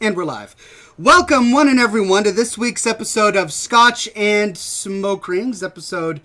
And we're live. Welcome, one and everyone, to this week's episode of Scotch and Smoke Rings, episode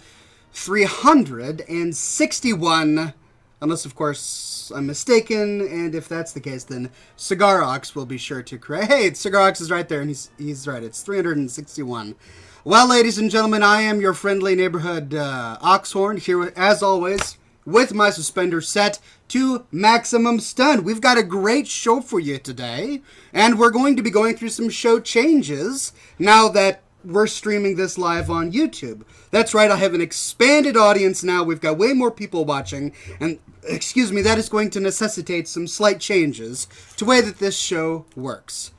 361. Unless, of course, I'm mistaken, and if that's the case, then Cigar Ox will be sure to correct. Hey, Cigar Ox is right there, and he's right. It's 361. Well, ladies and gentlemen, I am your friendly neighborhood Oxhorn, here, as always, with my suspender set to maximum stun. We've got a great show for you today, and we're going to be going through some show changes now that we're streaming this live on YouTube. That's right, I have an expanded audience now. We've got way more people watching, and, excuse me, that is going to necessitate some slight changes to the way that this show works.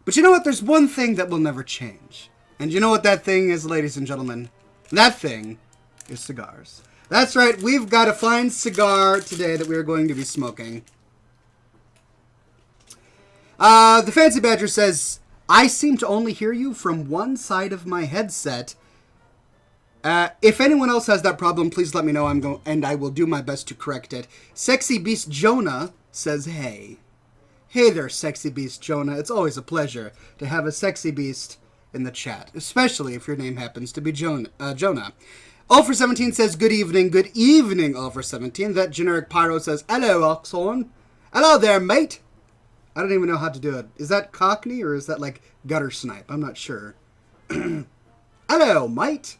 But you know what? There's one thing that will never change. And you know what that thing is, ladies and gentlemen? That thing is cigars. That's right, we've got a fine cigar today that we are going to be smoking. The Fancy Badger says, I seem to only hear you from one side of my headset. If anyone else has that problem, please let me know, and I will do my best to correct it. Sexy Beast Jonah says, hey. Hey there, Sexy Beast Jonah. It's always a pleasure to have a sexy beast in the chat, especially if your name happens to be Jonah. All for 17 says, good evening, All for 17. That generic pyro says, hello, Oxhorn. Hello there, mate. I don't even know how to do it. Is that Cockney or is that like gutter snipe? I'm not sure. Hello, mate.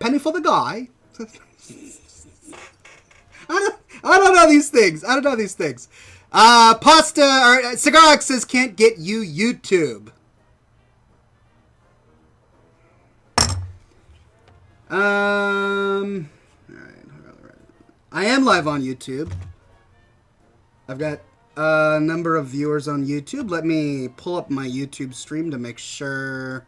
Penny for the guy. I don't know these things. Cigarax says, can't get you YouTube. Alright. I am live on YouTube. I've got a number of viewers on YouTube. Let me pull up my YouTube stream to make sure.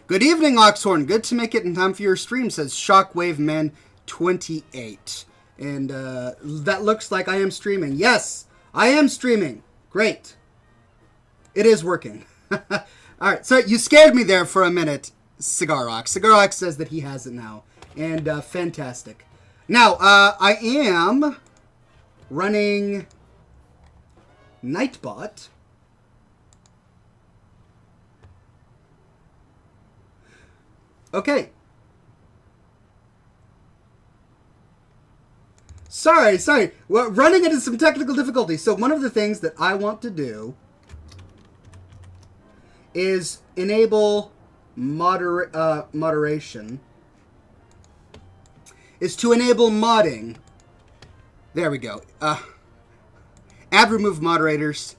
Good evening, Oxhorn. Good to make it in time for your stream, says Shockwave Man 28. And that looks like I am streaming. Yes, I am streaming. Great. It is working. Alright, so you scared me there for a minute. Cigar Ox. Cigar Ox says that he has it now. And fantastic. Now, I am running Nightbot. Okay. Sorry. We're running into some technical difficulties. So one of the things that I want to do is enable moderation, is to enable modding. There we go. Add remove moderators.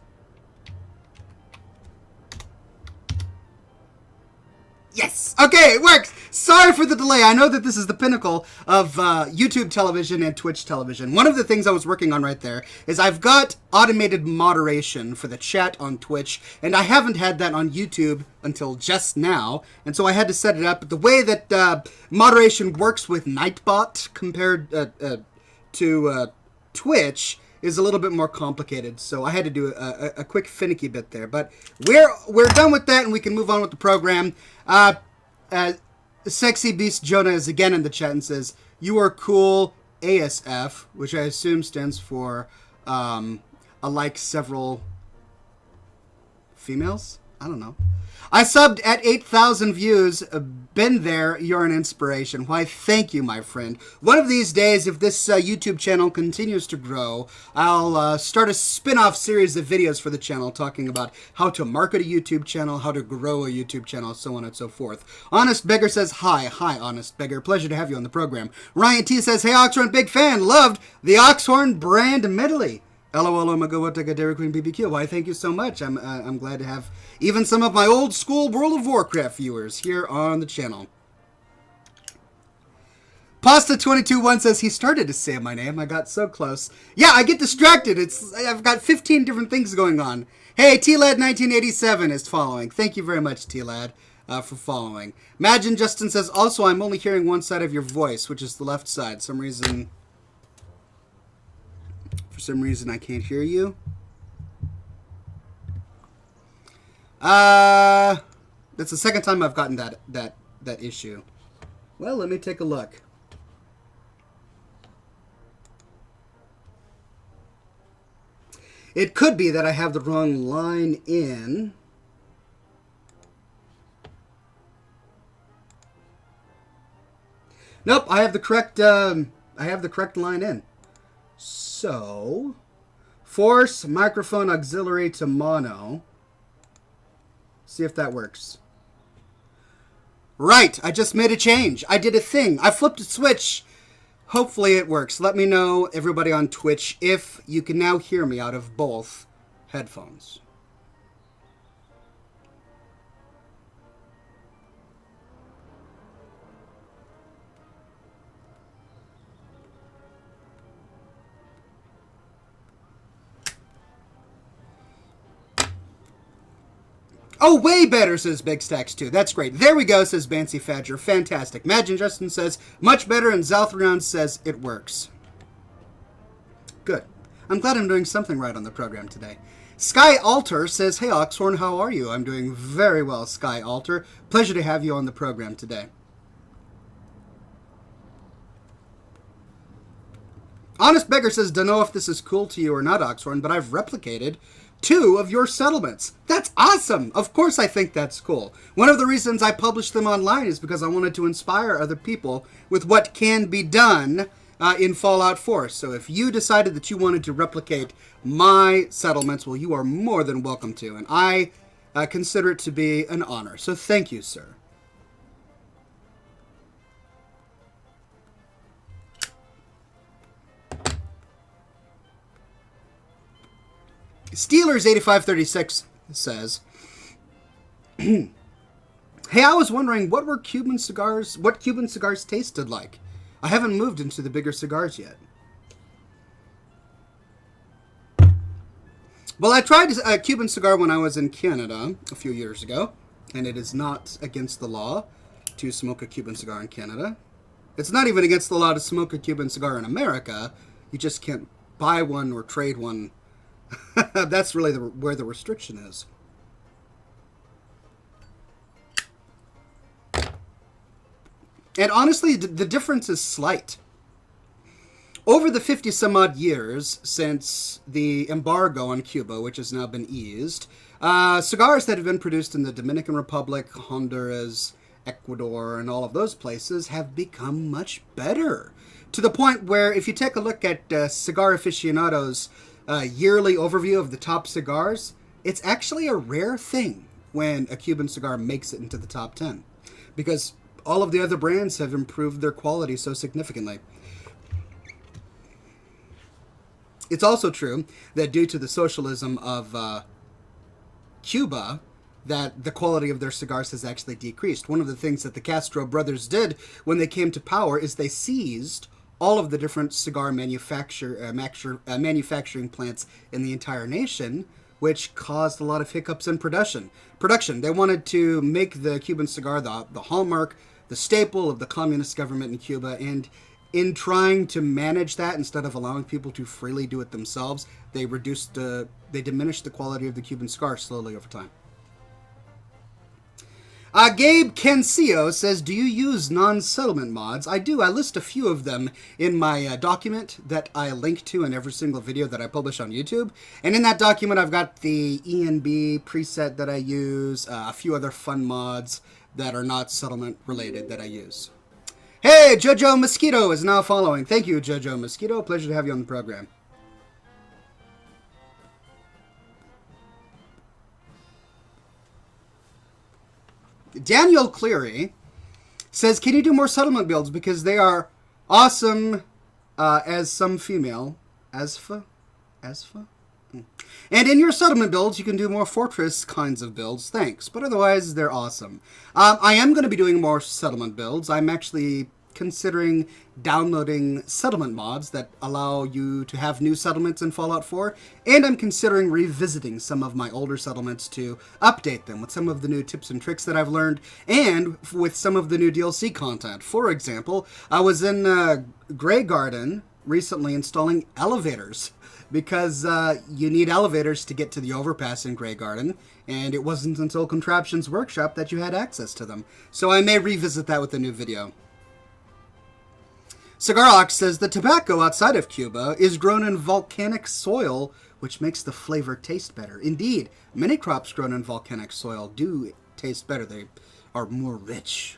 Yes! Okay, it works! Sorry for the delay. I know that this is the pinnacle of YouTube television and Twitch television. One of the things I was working on right there is I've got automated moderation for the chat on Twitch, and I haven't had that on YouTube until just now, and so I had to set it up. But the way that moderation works with Nightbot compared to Twitch is a little bit more complicated, so I had to do a quick finicky bit there. But we're done with that, and we can move on with the program. Sexy Beast Jonah is again in the chat and says, you are cool ASF, which I assume stands for like several females? I don't know. I subbed at 8,000 views. Been there. You're an inspiration. Why, thank you, my friend. One of these days, if this YouTube channel continues to grow, I'll start a spin-off series of videos for the channel talking about how to market a YouTube channel, how to grow a YouTube channel, so on and so forth. Honest Beggar says, hi. Hi, Honest Beggar. Pleasure to have you on the program. Ryan T says, hey, Oxhorn, big fan. Loved the Oxhorn brand medley. LOL, Omega Dairy Queen BBQ. Why, thank you so much. I'm glad to have even some of my old school World of Warcraft viewers here on the channel. Pasta221 says he started to say my name. I got so close. Yeah, I get distracted. I've got 15 different things going on. Hey, T-Lad1987 is following. Thank you very much, T-Lad, for following. Imagine Justin says, also, I'm only hearing one side of your voice, which is the left side. For some reason I can't hear you. That's the second time I've gotten that issue. Well, let me take a look. It could be that I have the wrong line in. Nope, I have the correct line in. So, force microphone auxiliary to mono. See if that works. Right, I just made a change. I did a thing. I flipped a switch. Hopefully it works. Let me know, everybody on Twitch, if you can now hear me out of both headphones. Oh, way better, says Big Stacks 2. That's great. There we go, says Bancy Fadger. Fantastic. Imagine Justin says, much better, and Zalthrion says, it works. Good. I'm glad I'm doing something right on the program today. Sky Alter says, hey, Oxhorn, how are you? I'm doing very well, Sky Alter. Pleasure to have you on the program today. Honest Beggar says, don't know if this is cool to you or not, Oxhorn, but I've replicated 2 of your settlements. That's awesome. Of course I think that's cool. One of the reasons I published them online is because I wanted to inspire other people with what can be done in Fallout 4. So if you decided that you wanted to replicate my settlements, well, you are more than welcome to. And I consider it to be an honor. So thank you, sir. Steelers8536 says, hey, I was wondering what Cuban cigars tasted like. I haven't moved into the bigger cigars yet. Well, I tried a Cuban cigar when I was in Canada a few years ago, and it is not against the law to smoke a Cuban cigar in Canada. It's not even against the law to smoke a Cuban cigar in America. You just can't buy one or trade one. That's really where the restriction is. And honestly, the difference is slight. Over the 50 some odd years since the embargo on Cuba, which has now been eased, cigars that have been produced in the Dominican Republic, Honduras, Ecuador, and all of those places have become much better. To the point where if you take a look at Cigar Aficionado's yearly overview of the top cigars, it's actually a rare thing when a Cuban cigar makes it into the top 10. Because all of the other brands have improved their quality so significantly. It's also true that due to the socialism of Cuba, that the quality of their cigars has actually decreased. One of the things that the Castro brothers did when they came to power is they seized all of the different cigar manufacturing plants in the entire nation, which caused a lot of hiccups in production. They wanted to make the Cuban cigar the hallmark, the staple of the communist government in Cuba, and in trying to manage that, instead of allowing people to freely do it themselves, they diminished the quality of the Cuban cigar slowly over time. Gabe Kencio says, do you use non-settlement mods? I do. I list a few of them in my document that I link to in every single video that I publish on YouTube. And in that document, I've got the ENB preset that I use, a few other fun mods that are not settlement related that I use. Hey, Jojo Mosquito is now following. Thank you, Jojo Mosquito. Pleasure to have you on the program. Daniel Cleary says, can you do more settlement builds because they are awesome as some female. Asfa? And in your settlement builds, you can do more fortress kinds of builds. Thanks. But otherwise, they're awesome. I am going to be doing more settlement builds. I'm actually considering downloading settlement mods that allow you to have new settlements in Fallout 4, and I'm considering revisiting some of my older settlements to update them with some of the new tips and tricks that I've learned, and with some of the new DLC content. For example, I was in Grey Garden recently installing elevators, because you need elevators to get to the overpass in Grey Garden, and it wasn't until Contraptions Workshop that you had access to them. So I may revisit that with a new video. Cigar Ox says, the tobacco outside of Cuba is grown in volcanic soil which makes the flavor taste better. Indeed, many crops grown in volcanic soil do taste better. They are more rich.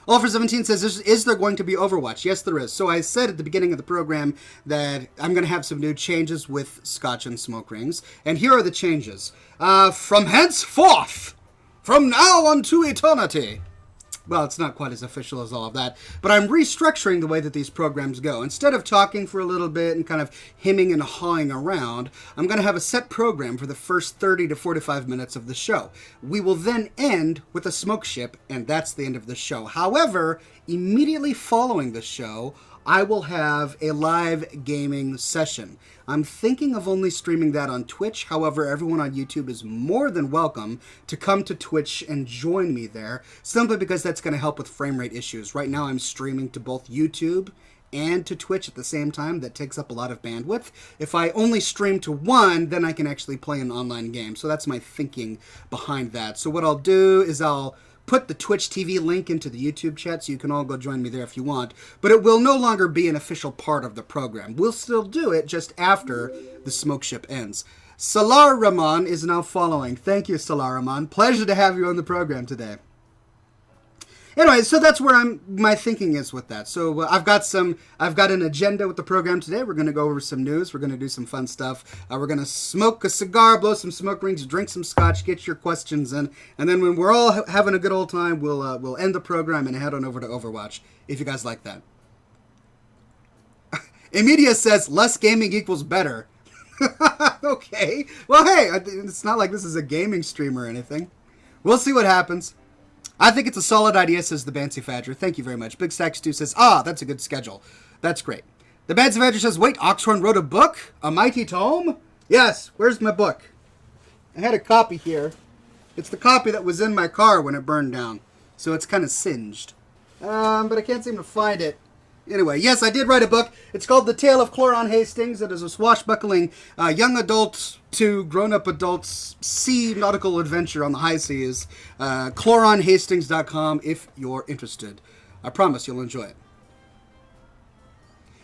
Oliver17 says, is there going to be Overwatch? Yes, there is. So I said at the beginning of the program that I'm going to have some new changes with Scotch and Smoke Rings. And here are the changes. From henceforth, from now unto eternity. Well, it's not quite as official as all of that, but I'm restructuring the way that these programs go. Instead of talking for a little bit and kind of hemming and hawing around, I'm going to have a set program for the first 30 to 45 minutes of the show. We will then end with a smoke ship, and that's the end of the show. However, immediately following the show, I will have a live gaming session. I'm thinking of only streaming that on Twitch. However, everyone on YouTube is more than welcome to come to Twitch and join me there, simply because that's going to help with frame rate issues. Right now, I'm streaming to both YouTube and to Twitch at the same time. That takes up a lot of bandwidth. If I only stream to one, then I can actually play an online game. So that's my thinking behind that. So what I'll do is I'll put the Twitch TV link into the YouTube chat so you can all go join me there if you want, but it will no longer be an official part of the program. We'll still do it just after the smoke ship ends. Salar Rahman is now following. Thank you, Salar Rahman. Pleasure to have you on the program today. Anyway, so that's where my thinking is with that. So I've got an agenda with the program today. We're going to go over some news. We're going to do some fun stuff. We're going to smoke a cigar, blow some smoke rings, drink some scotch, get your questions in, and then when we're all having a good old time, we'll end the program and head on over to Overwatch, if you guys like that. Emidia says less gaming equals better. Okay. Well, hey, it's not like this is a gaming stream or anything. We'll see what happens. I think it's a solid idea, says the Bancy Fadger. Thank you very much. Big Stack Stew says, that's a good schedule. That's great. The Bancy Fadger says, wait, Oxhorn wrote a book? A mighty tome? Yes, where's my book? I had a copy here. It's the copy that was in my car when it burned down. So it's kind of singed. But I can't seem to find it. Anyway, yes, I did write a book. It's called The Tale of Cloron Hastings. It is a swashbuckling young adult to grown-up adults sea nautical adventure on the high seas. CloronHastings.com if you're interested. I promise you'll enjoy it.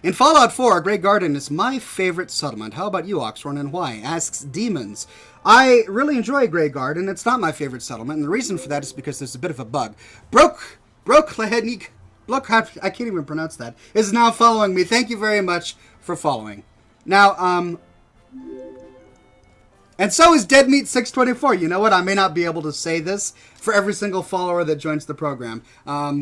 In Fallout 4, Grey Garden is my favorite settlement. How about you, Oxhorn, and why? Asks Demons. I really enjoy Grey Garden. It's not my favorite settlement, and the reason for that is because there's a bit of a bug. Broke Lehenik. Look, I can't even pronounce that, is now following me. Thank you very much for following. Now, and so is Dead Meat 624. You know what? I may not be able to say this for every single follower that joins the program.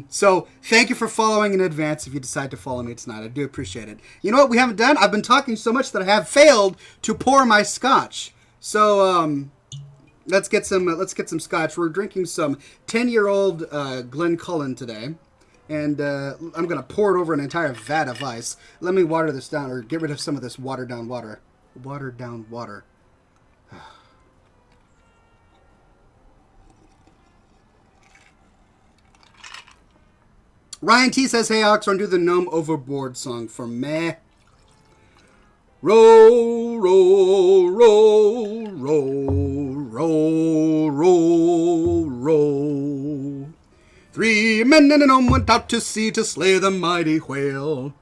So thank you for following in advance if you decide to follow me tonight. I do appreciate it. You know what we haven't done? I've been talking so much that I have failed to pour my scotch. So, let's get some scotch. We're drinking some 10-year-old Glencullen today. And I'm going to pour it over an entire vat of ice. Let me water this down, or get rid of some of this watered down water. Watered down water. Ryan T says, hey, Oxhorn, do the Gnome Overboard song for me. Roll, roll, roll, roll, roll, roll, roll. 3 men and a gnome went out to sea to slay the mighty whale.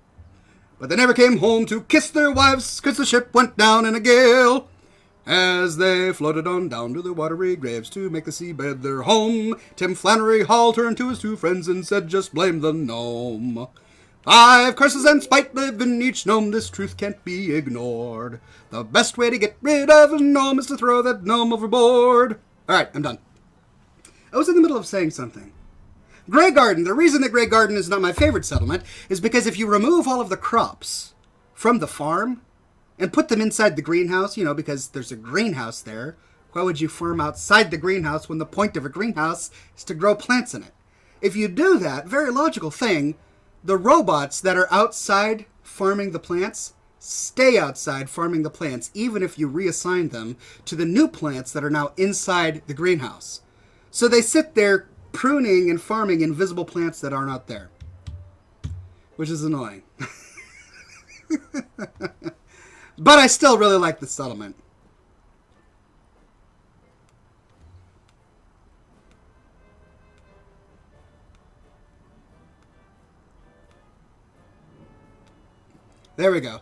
But they never came home to kiss their wives, 'cause the ship went down in a gale. As they floated on down to the watery graves to make the seabed their home, Tim Flannery Hall turned to his 2 friends and said, just blame the gnome. 5 curses and spite live in each gnome, this truth can't be ignored. The best way to get rid of a gnome is to throw that gnome overboard. Alright, I'm done. I was in the middle of saying something. Grey Garden. The reason that Grey Garden is not my favorite settlement is because if you remove all of the crops from the farm and put them inside the greenhouse, you know, because there's a greenhouse there, why would you farm outside the greenhouse when the point of a greenhouse is to grow plants in it? If you do that, very logical thing, the robots that are outside farming the plants stay outside farming the plants, even if you reassign them to the new plants that are now inside the greenhouse. So they sit there pruning and farming invisible plants that are not there, which is annoying. But I still really like the settlement. There we go.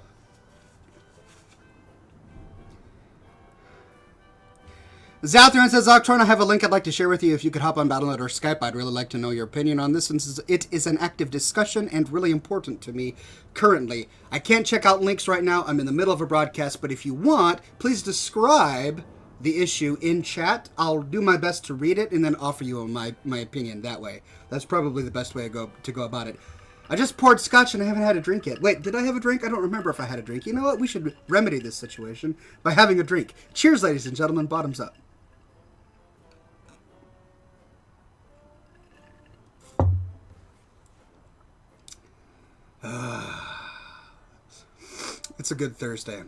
Zalthran says, Octron, I have a link I'd like to share with you. If you could hop on Battle.net or Skype, I'd really like to know your opinion on this, since it is an active discussion and really important to me currently. I can't check out links right now. I'm in the middle of a broadcast, but if you want, please describe the issue in chat. I'll do my best to read it and then offer you my opinion that way. That's probably the best way to go about it. I just poured scotch and I haven't had a drink yet. Wait, did I have a drink? I don't remember if I had a drink. You know what? We should remedy this situation by having a drink. Cheers, ladies and gentlemen. Bottoms up. It's a good Thursday.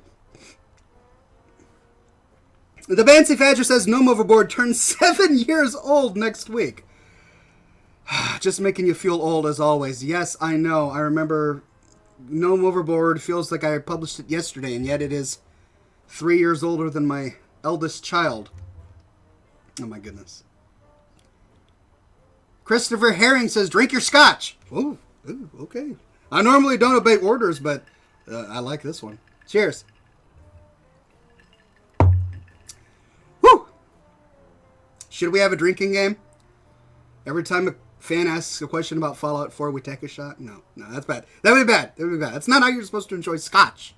The Bancy Fadger says Gnome Overboard turns 7 years old next week. Just making you feel old as always. Yes, I know. I remember Gnome Overboard feels like I published it yesterday, and yet it is 3 years older than my eldest child. Oh my goodness. Christopher Herring says, drink your scotch. Oh, okay. I normally don't obey orders, but I like this one. Cheers. Woo! Should we have a drinking game? Every time a fan asks a question about Fallout 4, we take a shot? No, that's bad. That would be bad. That's not how you're supposed to enjoy scotch.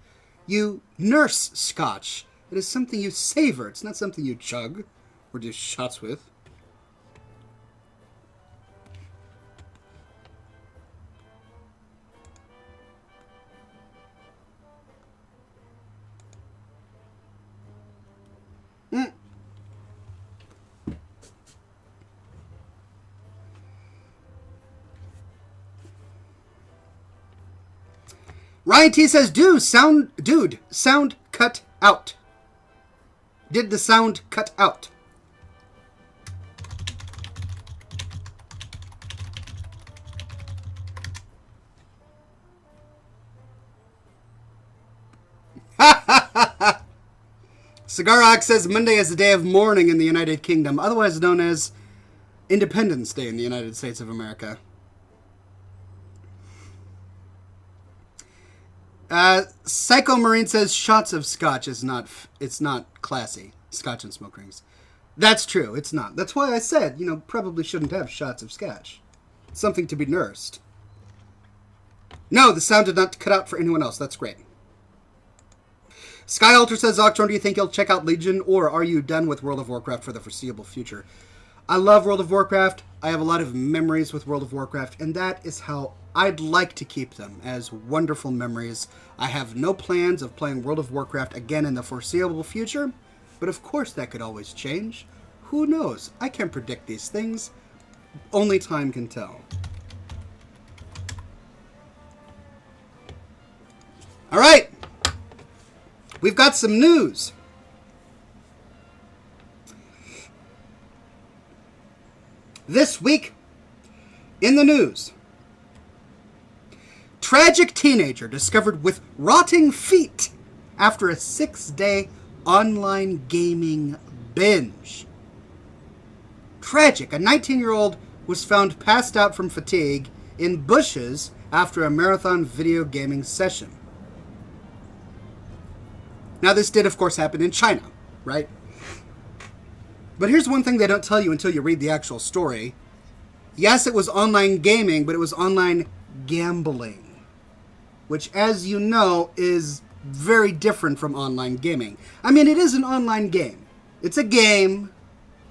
You nurse scotch. It is something you savor. It's not something you chug or do shots with. Ryan T says, dude, sound cut out. Did the sound cut out? Cigar says Monday is the day of mourning in the United Kingdom, otherwise known as Independence Day in the United States of America. Psycho Marine says shots of scotch is not, it's not classy. Scotch and smoke rings. That's true, it's not. That's why I said, probably shouldn't have shots of scotch. It's something to be nursed. No, the sound did not cut out for anyone else. That's great. Sky Alter says, Octron, do you think you'll check out Legion, or are you done with World of Warcraft for the foreseeable future? I love World of Warcraft. I have a lot of memories with World of Warcraft, and that is how I'd like to keep them, as wonderful memories. I have no plans of playing World of Warcraft again in the foreseeable future, but of course that could always change. Who knows? I can't predict these things. Only time can tell. All right. We've got some news. This week in the news, tragic teenager discovered with rotting feet after a 6-day online gaming binge. Tragic. A 19-year-old was found passed out from fatigue in bushes after a marathon video gaming session. Now, this did, of course, happen in China, right? But here's one thing they don't tell you until you read the actual story. Yes, it was online gaming, but it was online gambling, which, as you know, is very different from online gaming. I mean, it is an online game. It's a game,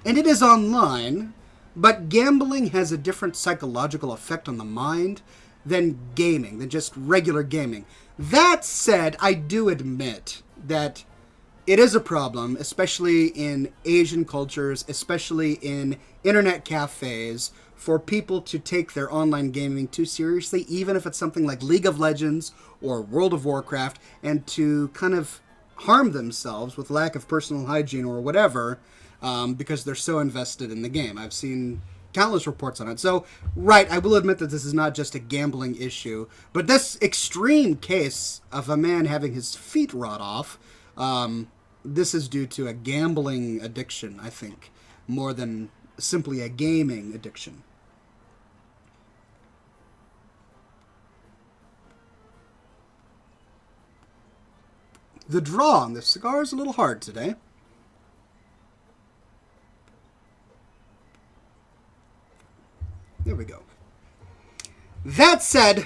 and it is online, but gambling has a different psychological effect on the mind than gaming, than just regular gaming. That said, I do admit that it is a problem, especially in Asian cultures, especially in internet cafes, for people to take their online gaming too seriously, even if it's something like League of Legends or World of Warcraft, and to kind of harm themselves with lack of personal hygiene or whatever, because they're so invested in the game. I've seen countless reports on it. So, right, I will admit that this is not just a gambling issue, but this extreme case of a man having his feet rot off, this is due to a gambling addiction, I think, more than simply a gaming addiction. The draw on this cigar is a little hard today. That said,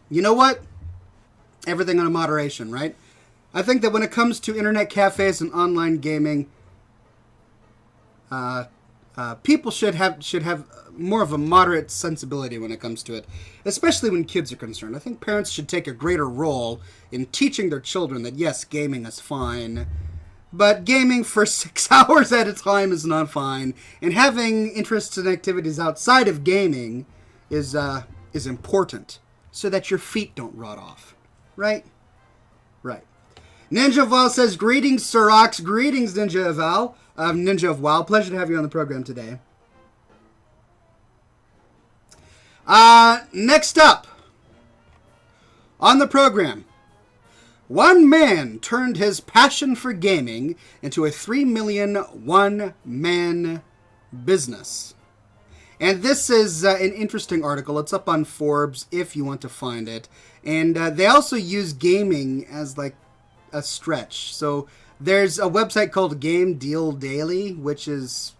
you know what? Everything in moderation, right? I think that when it comes to internet cafes and online gaming, people should have more of a moderate sensibility when it comes to it, especially when kids are concerned. I think parents should take a greater role in teaching their children that yes, gaming is fine, but gaming for 6 hours at a time is not fine, and having interests and activities outside of gaming is important so that your feet don't rot off, right? Right. Ninja Val says, greetings, Sir Ox. Greetings, Ninja Val. Ninja of WoW. Pleasure to have you on the program today. Next up on the program, one man turned his passion for gaming into a 3 million one-man business. And this is an interesting article. It's up on Forbes if you want to find it. And they also use gaming as like a stretch. So there's a website called Game Deal Daily, which is,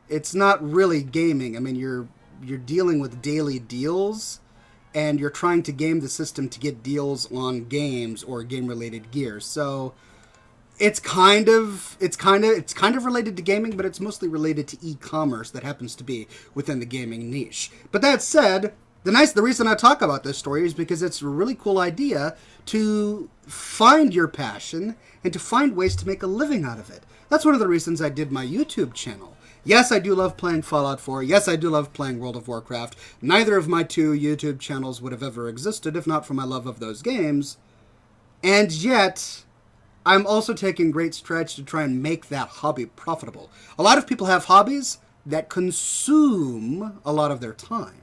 it's not really gaming. I mean, you're dealing with daily deals, and you're trying to game the system to get deals on games or game-related gear. So it's kind of related to gaming, but it's mostly related to e-commerce that happens to be within the gaming niche. But that said, the reason I talk about this story is because it's a really cool idea to find your passion and to find ways to make a living out of it. That's one of the reasons I did my YouTube channel. Yes, I do love playing Fallout 4. Yes, I do love playing World of Warcraft. Neither of my two YouTube channels would have ever existed if not for my love of those games. And yet, I'm also taking great strides to try and make that hobby profitable. A lot of people have hobbies that consume a lot of their time.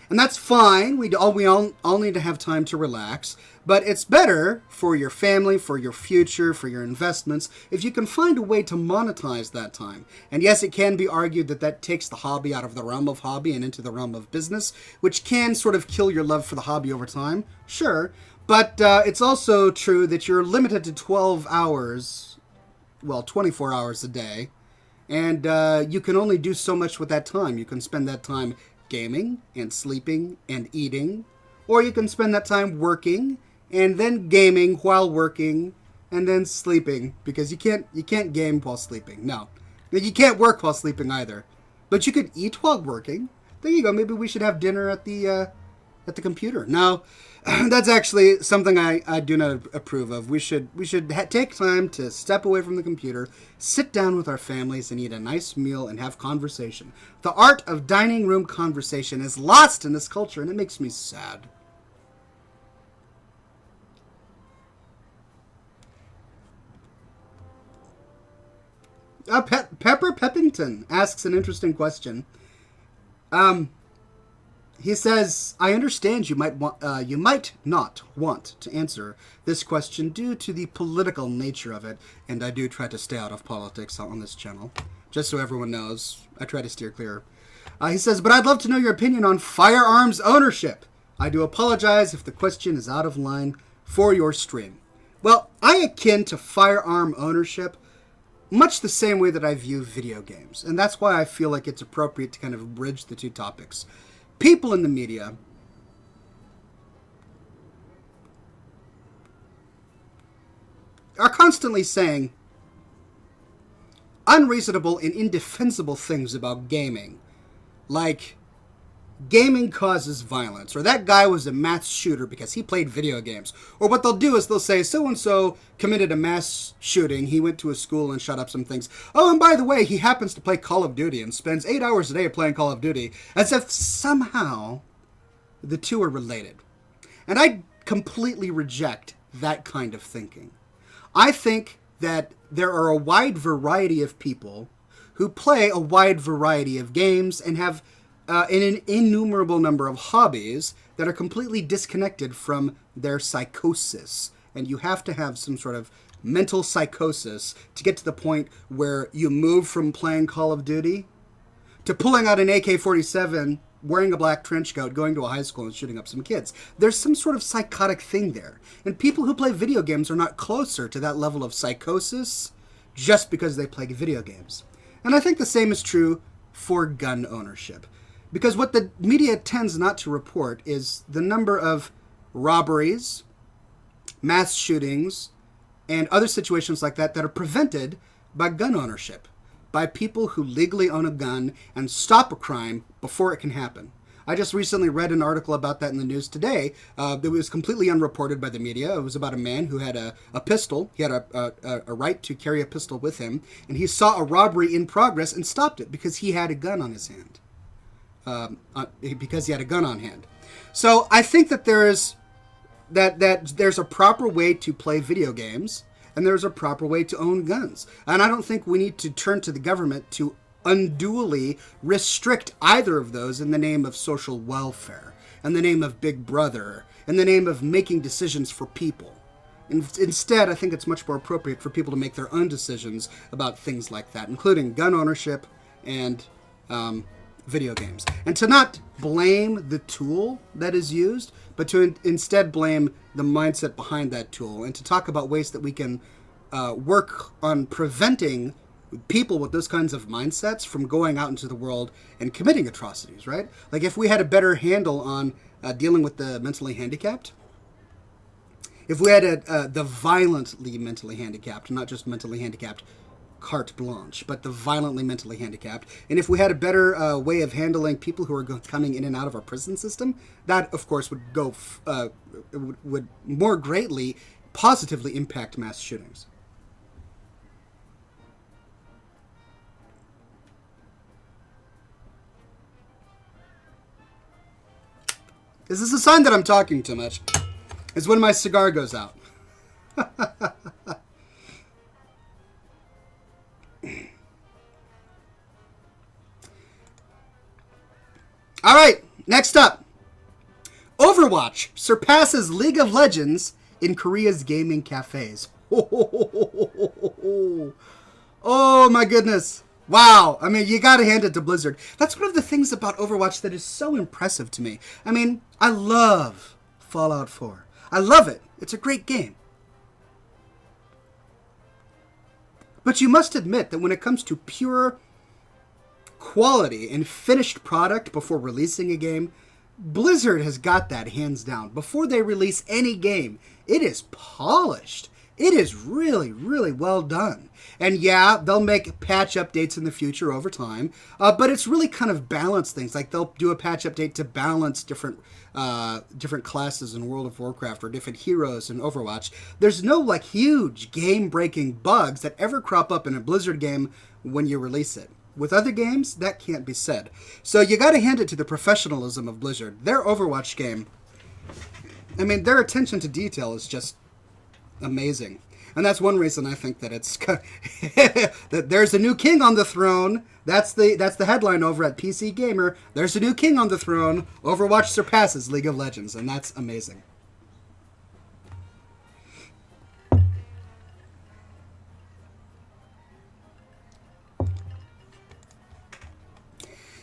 And that's fine. We all need to have time to relax. But it's better for your family, for your future, for your investments, if you can find a way to monetize that time. And yes, it can be argued that that takes the hobby out of the realm of hobby and into the realm of business, which can sort of kill your love for the hobby over time. Sure. But it's also true that you're limited to 12 hours, well, 24 hours a day. And you can only do so much with that time. You can spend that time gaming and sleeping and eating, or you can spend that time working and then gaming while working and then sleeping, because you can't game while sleeping. No, you can't work while sleeping either, but you could eat while working. There you go. Maybe we should have dinner at the computer. No, that's actually something I do not approve of. We should take time to step away from the computer, sit down with our families, and eat a nice meal and have conversation. The art of dining room conversation is lost in this culture, and it makes me sad. Pepper Peppington asks an interesting question. He says, I understand you might not want to answer this question due to the political nature of it, and I do try to stay out of politics on this channel. Just so everyone knows, I try to steer clear. He says, but I'd love to know your opinion on firearms ownership. I do apologize if the question is out of line for your stream. Well, I akin to firearm ownership much the same way that I view video games, and that's why I feel like it's appropriate to kind of bridge the two topics. People in the media are constantly saying unreasonable and indefensible things about gaming, like gaming causes violence, or that guy was a mass shooter because he played video games. Or what they'll do is they'll say, so-and-so committed a mass shooting, he went to a school and shot up some things. Oh, and by the way, he happens to play Call of Duty and spends 8 hours a day playing Call of Duty, as if somehow the two are related. And I completely reject that kind of thinking. I think that there are a wide variety of people who play a wide variety of games and have an innumerable number of hobbies that are completely disconnected from their psychosis. And you have to have some sort of mental psychosis to get to the point where you move from playing Call of Duty to pulling out an AK-47, wearing a black trench coat, going to a high school and shooting up some kids. There's some sort of psychotic thing there. And people who play video games are not closer to that level of psychosis just because they play video games. And I think the same is true for gun ownership. Because what the media tends not to report is the number of robberies, mass shootings, and other situations like that that are prevented by gun ownership, by people who legally own a gun and stop a crime before it can happen. I just recently read an article about that in the news today. That was completely unreported by the media. It was about a man who had a pistol. He had a right to carry a pistol with him, and he saw a robbery in progress and stopped it because he had a gun on his hand. Because he had a gun on hand. So I think that there's a proper way to play video games, and there's a proper way to own guns. And I don't think we need to turn to the government to unduly restrict either of those in the name of social welfare, in the name of Big Brother, in the name of making decisions for people. Instead, I think it's much more appropriate for people to make their own decisions about things like that, including gun ownership and video games. And to not blame the tool that is used, but to instead blame the mindset behind that tool, and to talk about ways that we can work on preventing people with those kinds of mindsets from going out into the world and committing atrocities, right? Like if we had a better handle on dealing with the mentally handicapped, if we had the violently mentally handicapped, not just mentally handicapped carte blanche, but the violently mentally handicapped, and if we had a better way of handling people who are coming in and out of our prison system, that of course would would more greatly positively impact mass shootings. Is this a sign that I'm talking too much? It's when my cigar goes out. All right, next up. Overwatch surpasses League of Legends in Korea's gaming cafes. Oh my goodness. Wow. I mean, you got to hand it to Blizzard. That's one of the things about Overwatch that is so impressive to me. I mean, I love Fallout 4. I love it. It's a great game. But you must admit that when it comes to pure quality and finished product before releasing a game, Blizzard has got that hands down. Before they release any game, it is polished. It is really, really well done. And yeah, they'll make patch updates in the future over time, but it's really kind of balanced things. Like they'll do a patch update to balance different classes in World of Warcraft or different heroes in Overwatch. There's no like huge game-breaking bugs that ever crop up in a Blizzard game when you release it. With other games, that can't be said. So you got to hand it to the professionalism of Blizzard. Their Overwatch game, I mean, their attention to detail is just amazing. And that's one reason I think that it's that there's a new king on the throne. That's the headline over at PC Gamer. There's a new king on the throne. Overwatch surpasses League of Legends, and that's amazing.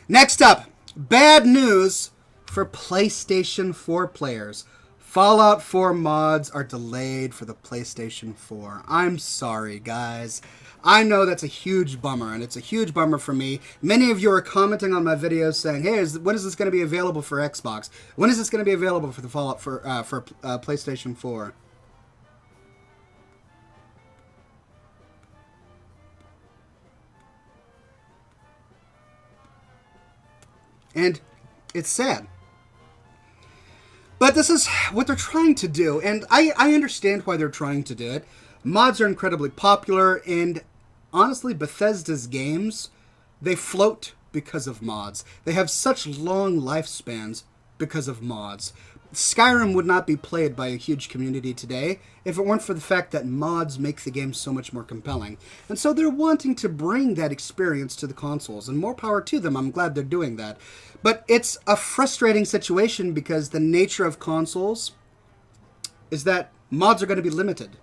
Next up, bad news for PlayStation 4 players. Fallout 4 mods are delayed for the PlayStation 4. I'm sorry, guys. I know that's a huge bummer, and it's a huge bummer for me. Many of you are commenting on my videos saying, hey, when is this going to be available for Xbox? When is this going to be available for the Fallout for PlayStation 4? And it's sad. But this is what they're trying to do, and I understand why they're trying to do it. Mods are incredibly popular, and honestly, Bethesda's games, they float because of mods. They have such long lifespans because of mods. Skyrim would not be played by a huge community today if it weren't for the fact that mods make the game so much more compelling. And so they're wanting to bring that experience to the consoles, and more power to them. I'm glad they're doing that. But it's a frustrating situation because the nature of consoles is that mods are going to be limited.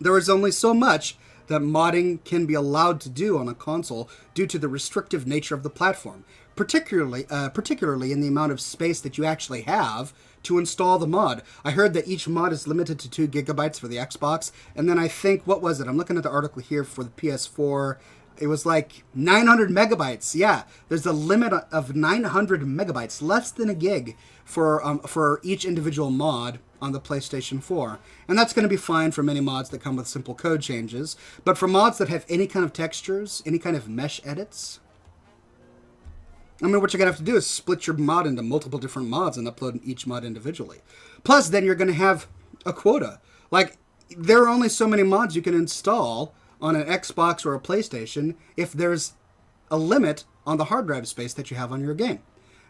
There is only so much that modding can be allowed to do on a console due to the restrictive nature of the platform, particularly in the amount of space that you actually have to install the mod. I heard that each mod is limited to 2 gigabytes for the Xbox, and then I think, what was it? I'm looking at the article here for the PS4. It was like 900 megabytes. Yeah, there's a limit of 900 megabytes, less than a gig for each individual mod on the PlayStation 4. And that's going to be fine for many mods that come with simple code changes. But for mods that have any kind of textures, any kind of mesh edits, I mean, what you're going to have to do is split your mod into multiple different mods and upload each mod individually. Plus, then you're going to have a quota. Like, there are only so many mods you can install on an Xbox or a PlayStation if there's a limit on the hard drive space that you have on your game.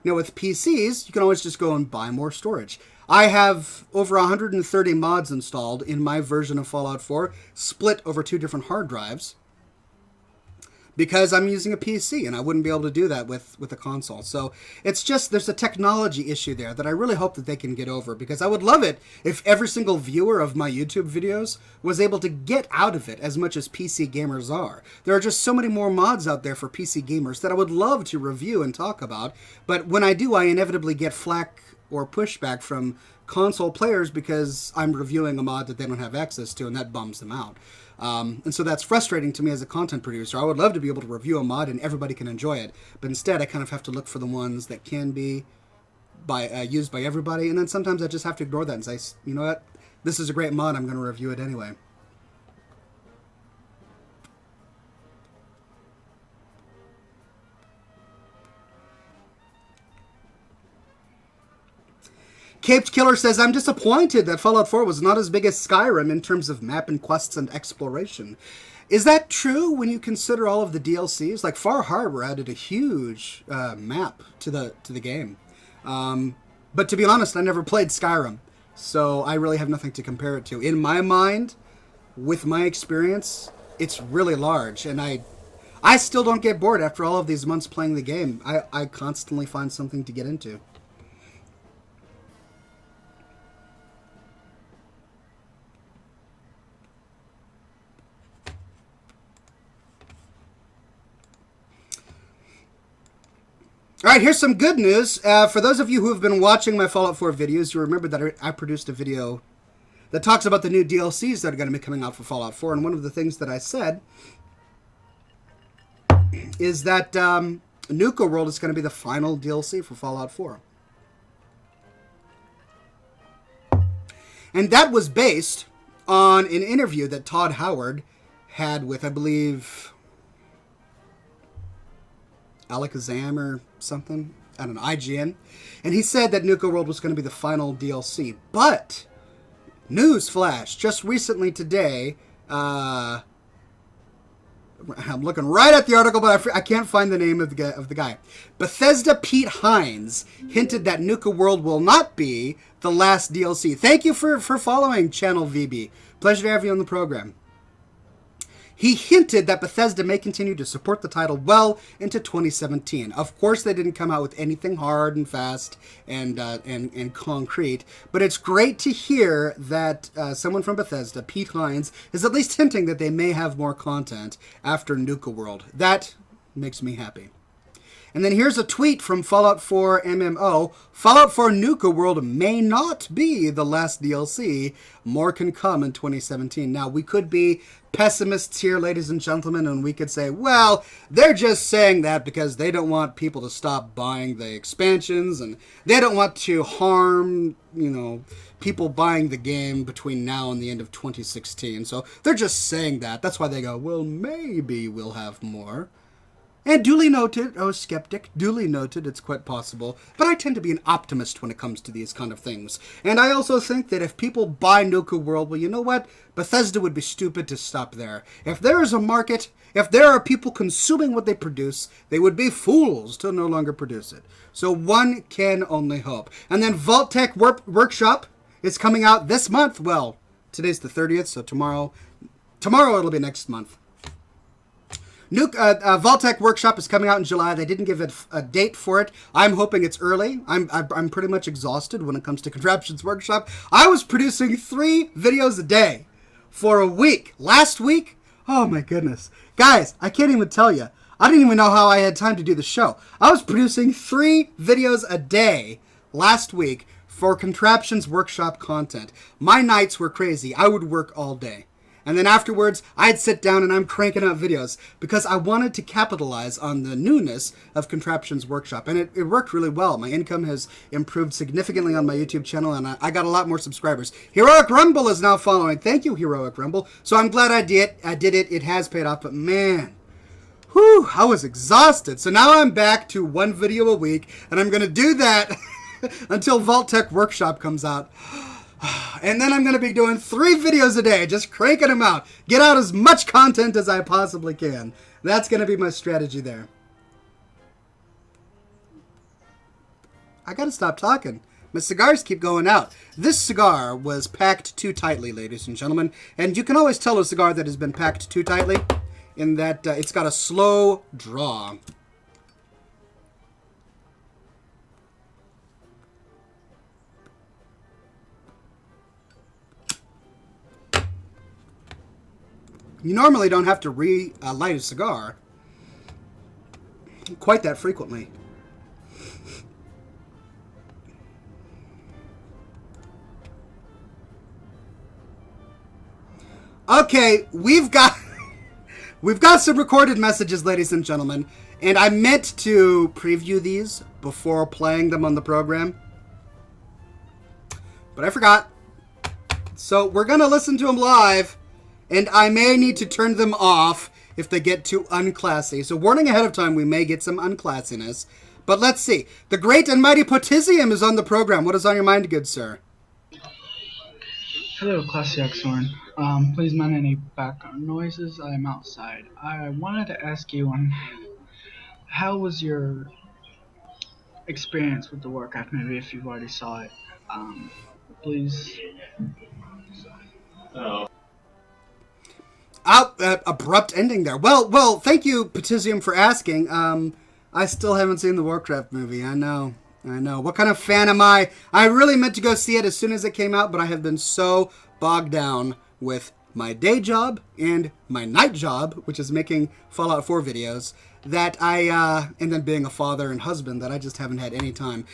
Now, with PCs, you can always just go and buy more storage. I have over 130 mods installed in my version of Fallout 4, split over 2 different hard drives, because I'm using a PC, and I wouldn't be able to do that with a console. So it's just, there's a technology issue there that I really hope that they can get over, because I would love it if every single viewer of my YouTube videos was able to get out of it as much as PC gamers are. There are just so many more mods out there for PC gamers that I would love to review and talk about, but when I do, I inevitably get flack or pushback from console players because I'm reviewing a mod that they don't have access to, and that bums them out. And so that's frustrating to me as a content producer. I would love to be able to review a mod and everybody can enjoy it, but instead I kind of have to look for the ones that can be used by everybody, and then sometimes I just have to ignore that and say, you know what, this is a great mod, I'm going to review it anyway. Caped Killer says, I'm disappointed that Fallout 4 was not as big as Skyrim in terms of map and quests and exploration. Is that true when you consider all of the DLCs? Like, Far Harbor added a huge map to the game. But to be honest, I never played Skyrim, so I really have nothing to compare it to. In my mind, with my experience, it's really large, and I still don't get bored after all of these months playing the game. I constantly find something to get into. All right, here's some good news. For those of you who have been watching my Fallout 4 videos, you remember that I produced a video that talks about the new DLCs that are going to be coming out for Fallout 4. And one of the things that I said is that Nuka World is going to be the final DLC for Fallout 4. And that was based on an interview that Todd Howard had with, I believe, Alakazam or something, I don't know, IGN, and he said that Nuka World was going to be the final DLC. But, news flash, just recently today, I'm looking right at the article, but I can't find the name of the guy. Bethesda Pete Hines hinted that Nuka World will not be the last DLC. Thank you for following Channel VB. Pleasure to have you on the program. He hinted that Bethesda may continue to support the title well into 2017. Of course, they didn't come out with anything hard and fast and concrete, but it's great to hear that someone from Bethesda, Pete Hines, is at least hinting that they may have more content after Nuka World. That makes me happy. And then here's a tweet from Fallout 4 MMO. Fallout 4 Nuka World may not be the last DLC. More can come in 2017. Now, we could be pessimists here, ladies and gentlemen, and we could say, well, they're just saying that because they don't want people to stop buying the expansions, and they don't want to harm, people buying the game between now and the end of 2016. So they're just saying that. That's why they go, well, maybe we'll have more. And duly noted, oh, skeptic, duly noted, it's quite possible. But I tend to be an optimist when it comes to these kind of things. And I also think that if people buy Nuka World, well, you know what? Bethesda would be stupid to stop there. If there is a market, if there are people consuming what they produce, they would be fools to no longer produce it. So one can only hope. And then Vault Tech Workshop is coming out this month. Well, today's the 30th, so tomorrow it'll be next month. Vault-Tec Workshop is coming out in July. They didn't give a date for it. I'm hoping it's early. I'm pretty much exhausted when it comes to Contraptions Workshop. I was producing 3 videos a day for a week. Last week, oh my goodness. Guys, I can't even tell you. I didn't even know how I had time to do the show. I was producing 3 videos a day last week for Contraptions Workshop content. My nights were crazy. I would work all day. And then afterwards, I'd sit down and I'm cranking out videos because I wanted to capitalize on the newness of Contraptions Workshop. And it worked really well. My income has improved significantly on my YouTube channel, and I got a lot more subscribers. Heroic Rumble is now following. Thank you, Heroic Rumble. So I'm glad I did it. It has paid off, but man, whew, I was exhausted. So now I'm back to one video a week, and I'm going to do that until Vault-Tec Workshop comes out. And then I'm going to be doing 3 videos a day, just cranking them out. Get out as much content as I possibly can. That's going to be my strategy there. I got to stop talking. My cigars keep going out. This cigar was packed too tightly, ladies and gentlemen. And you can always tell a cigar that has been packed too tightly in that it's got a slow draw. You normally don't have to relight a cigar quite that frequently. Okay, we've got some recorded messages, ladies and gentlemen, and I meant to preview these before playing them on the program, but I forgot. So we're gonna listen to them live. And I may need to turn them off if they get too unclassy. So warning ahead of time, we may get some unclassiness. But let's see. The great and mighty Potisium is on the program. What is on your mind, good sir? Hello, Classy Oxhorn. Please mind any background noises. I am outside. I wanted to ask you on how was your experience with the Warcraft movie, if you've already saw it. Please. Oh. Abrupt ending there. Well, thank you, Potisium, for asking. I still haven't seen the Warcraft movie. I know. What kind of fan am I? I really meant to go see it as soon as it came out, but I have been so bogged down with my day job and my night job, which is making Fallout 4 videos, that and then being a father and husband, that I just haven't had any time.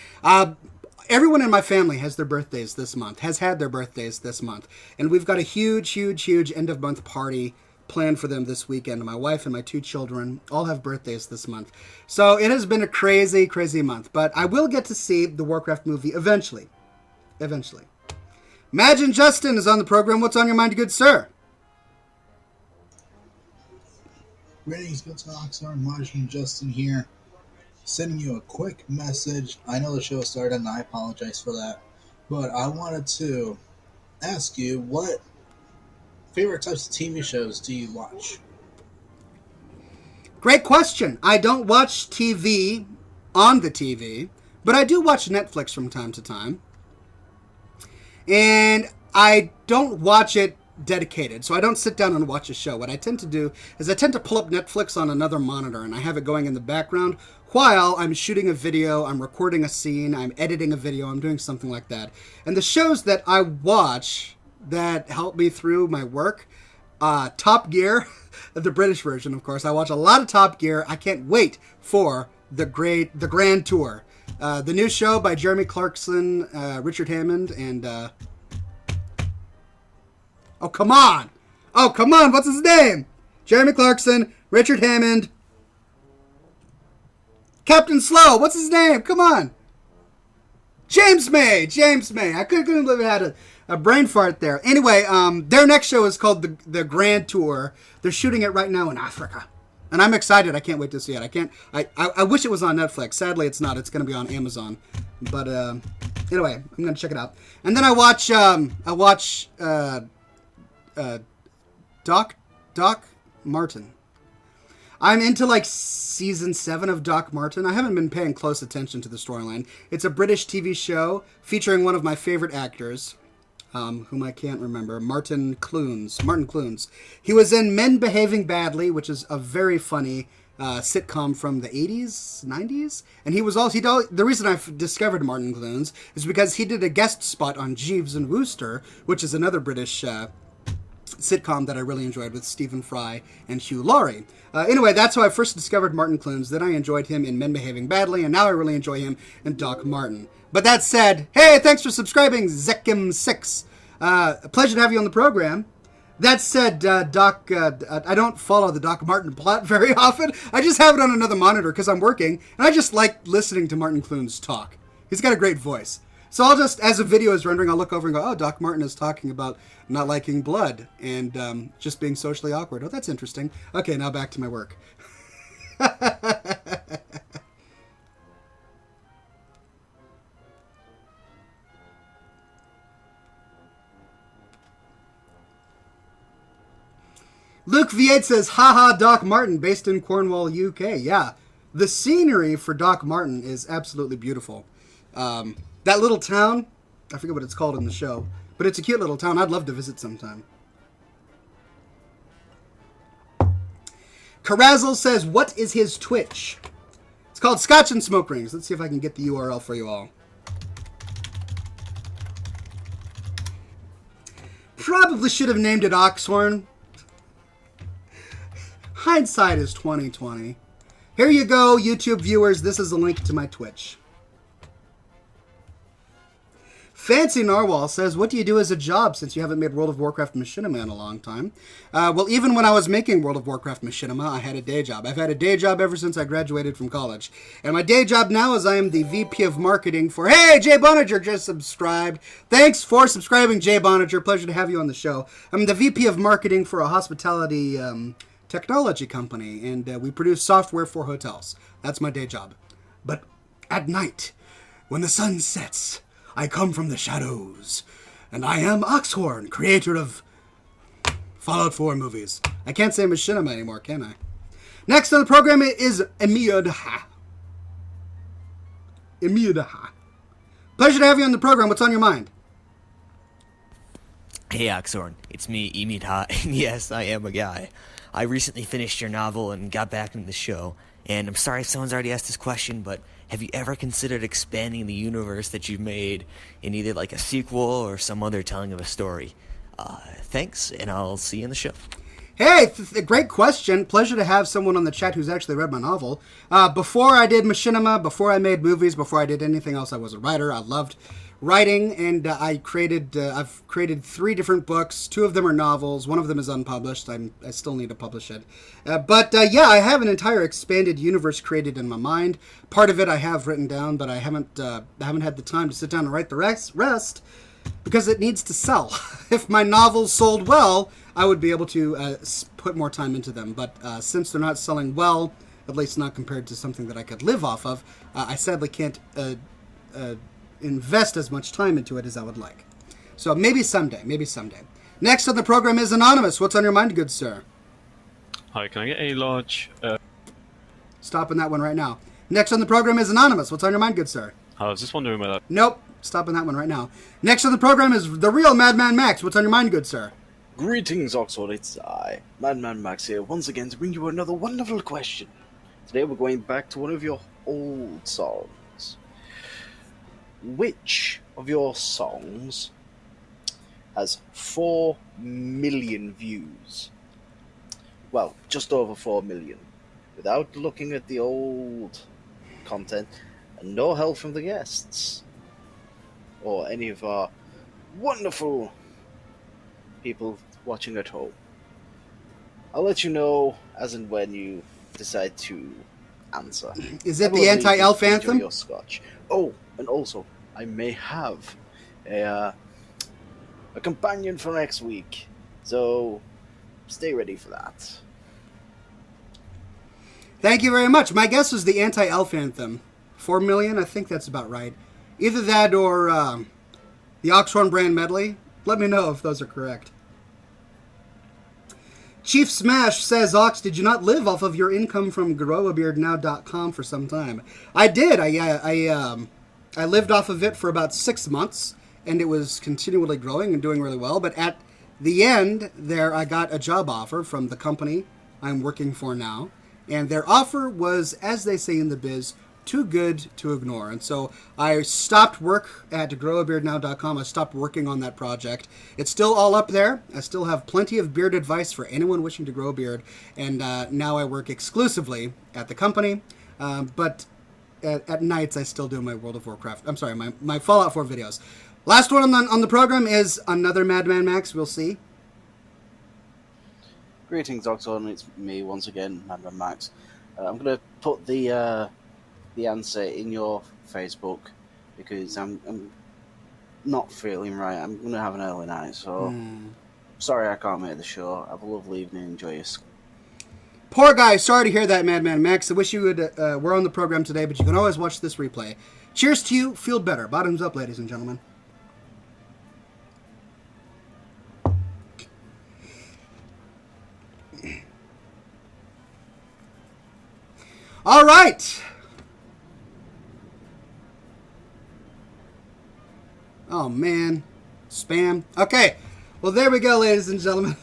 Everyone in my family has their birthdays this month, has had their birthdays this month. And we've got a huge end-of-month party planned for them this weekend. My wife and my 2 children all have birthdays this month. So it has been a crazy, crazy month. But I will get to see the Warcraft movie eventually. Eventually. Imagine Justin is on the program. What's on your mind, good sir? Greetings, good talks. Imagine Justin here. Sending you a quick message. I know the show started and I apologize for that, but I wanted to ask you, what favorite types of TV shows do you watch? Great question. I don't watch TV on the TV, but I do watch Netflix from time to time. And I don't watch it dedicated, so I don't sit down and watch a show. What I tend to do is I tend to pull up Netflix on another monitor, and I have it going in the background while I'm shooting a video, I'm recording a scene, I'm editing a video, I'm doing something like that. And the shows that I watch that help me through my work, Top Gear, the British version, of course. I watch a lot of Top Gear. I can't wait for the Grand Tour. The new show by Jeremy Clarkson, Richard Hammond, and oh, come on! What's his name? Jeremy Clarkson, Richard Hammond, Captain Slow. What's his name? Come on. James May. I couldn't believe I had a brain fart there. Anyway, their next show is called the Grand Tour. They're shooting it right now in Africa. And I'm excited. I can't wait to see it. I wish it was on Netflix. Sadly, it's not. It's going to be on Amazon. But anyway, I'm going to check it out. And then I watch Doc Martin. I'm into like season 7 of Doc Martin. I haven't been paying close attention to the storyline. It's a British TV show featuring one of my favorite actors, whom I can't remember, Martin Clunes. He was in Men Behaving Badly, which is a very funny sitcom from the 80s, 90s. And he was also, the reason I've discovered Martin Clunes is because he did a guest spot on Jeeves and Wooster, which is another British sitcom that I really enjoyed with Stephen Fry and Hugh Laurie. Anyway, that's how I first discovered Martin Clunes. Then I enjoyed him in Men Behaving Badly, and now I really enjoy him in Doc Martin. But that said, hey, thanks for subscribing, Zekim6. A pleasure to have you on the program. That said, Doc, I don't follow the Doc Martin plot very often. I just have it on another monitor because I'm working, and I just like listening to Martin Clunes talk. He's got a great voice. So I'll just, as a video is rendering, I'll look over and go, oh, Doc Martin is talking about not liking blood and just being socially awkward. Oh, that's interesting. Okay, now back to my work. Luke V8 says, haha, Doc Martin, based in Cornwall, UK. Yeah, the scenery for Doc Martin is absolutely beautiful. That little town, I forget what it's called in the show, but it's a cute little town. I'd love to visit sometime. Carazzle says, what is his Twitch? It's called Scotch and Smoke Rings. Let's see if I can get the URL for you all. Probably should have named it Oxhorn. Hindsight is 2020. Here you go, YouTube viewers. This is a link to my Twitch. Fancy Narwhal says, what do you do as a job since you haven't made World of Warcraft Machinima in a long time? Well, even when I was making World of Warcraft Machinima, I had a day job. I've had a day job ever since I graduated from college. And my day job now is I am the VP of Marketing for... Hey, Jay Boninger just subscribed. Thanks for subscribing, Jay Boninger. Pleasure to have you on the show. I'm the VP of Marketing for a hospitality technology company, and we produce software for hotels. That's my day job. But at night, when the sun sets... I come from the shadows, and I am Oxhorn, creator of Fallout 4 movies. I can't say Machinima anymore, can I? Next on the program is Emiadaha. Emiadaha. Pleasure to have you on the program. What's on your mind? Hey Oxhorn, it's me, Emidha, and yes, I am a guy. I recently finished your novel and got back into the show, and I'm sorry if someone's already asked this question, but have you ever considered expanding the universe that you've made in either like a sequel or some other telling of a story? Thanks, and I'll see you in the show. Hey, great question. Pleasure to have someone on the chat who's actually read my novel. Before I did Machinima, before I made movies, before I did anything else, I was a writer. I loved writing, and I've created 3 different books. 2 of them are novels. 1 of them is unpublished. I still need to publish it. But I have an entire expanded universe created in my mind. Part of it I have written down, but I haven't had the time to sit down and write the rest because it needs to sell. If my novels sold well, I would be able to put more time into them. But since they're not selling well, at least not compared to something that I could live off of, I sadly can't invest as much time into it as I would like. So maybe someday. Next on the program is Anonymous. What's on your mind, good sir? Hi, can I get a large... Stopping that one right now. Next on the program is Anonymous. What's on your mind, good sir? I was just wondering whether... Nope. Stopping that one right now. Next on the program is the real Madman Max. What's on your mind, good sir? Greetings, Oxford. It's I, Madman Max here, once again to bring you another wonderful question. Today we're going back to one of your old songs. Which of your songs has 4 million views? Well, just over 4 million. Without looking at the old content, and no help from the guests. Or any of our wonderful people watching at home. I'll let you know as and when you decide to answer. Is it the anti-elf anthem? Your Scotch. Oh, and also, I may have a companion for next week, so stay ready for that. Thank you very much. My guess was the anti-elf anthem. 4 million, I think that's about right. Either that or the Oxhorn brand medley. Let me know if those are correct. Chief Smash says, Ox, did you not live off of your income from GrowABeardNow.com for some time? I did. I lived off of it for about 6 months, and it was continually growing and doing really well. But at the end there, I got a job offer from the company I'm working for now. And their offer was, as they say in the biz, too good to ignore. And so I stopped work at GrowABeardNow.com. I stopped working on that project. It's still all up there. I still have plenty of beard advice for anyone wishing to grow a beard. And now I work exclusively at the company. But at nights, I still do my World of Warcraft. I'm sorry, my Fallout 4 videos. Last one on the program is another Madman Max. We'll see. Greetings, Oxon. It's me once again, Madman Max. I'm going to put the answer in your Facebook because I'm not feeling right. I'm going to have an early night, so sorry I can't make the show. Have a lovely evening. Enjoy your... Poor guy. Sorry to hear that, Madman Max. I wish you would were on the program today, but you can always watch this replay. Cheers to you. Feel better. Bottoms up, ladies and gentlemen. All right. Oh, man. Spam. Okay. Well, there we go, ladies and gentlemen.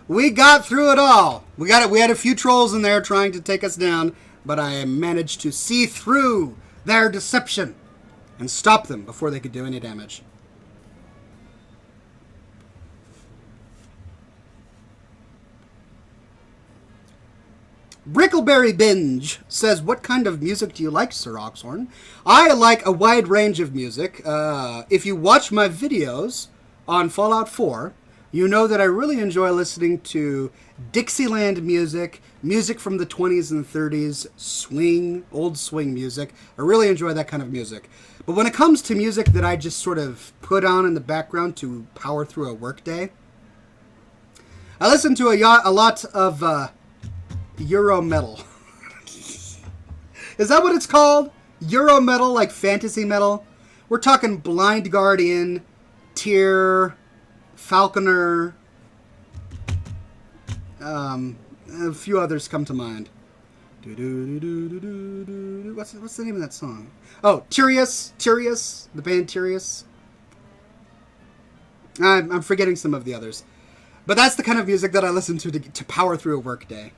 We got through it all. We had a few trolls in there trying to take us down, but I managed to see through their deception and stop them before they could do any damage. Brickleberry Binge says, what kind of music do you like, Sir Oxhorn? I like a wide range of music. If you watch my videos on Fallout 4, you know that I really enjoy listening to Dixieland music, music from the 20s and 30s, swing, old swing music. I really enjoy that kind of music. But when it comes to music that I just sort of put on in the background to power through a workday, I listen to a lot of... Euro metal. Is that what it's called? Euro metal, like fantasy metal? We're talking Blind Guardian, Tyr, Falconer. A few others come to mind. What's the name of that song? Oh, Tyrius, the band Tyrius. I'm forgetting some of the others. But that's the kind of music that I listen to power through a workday.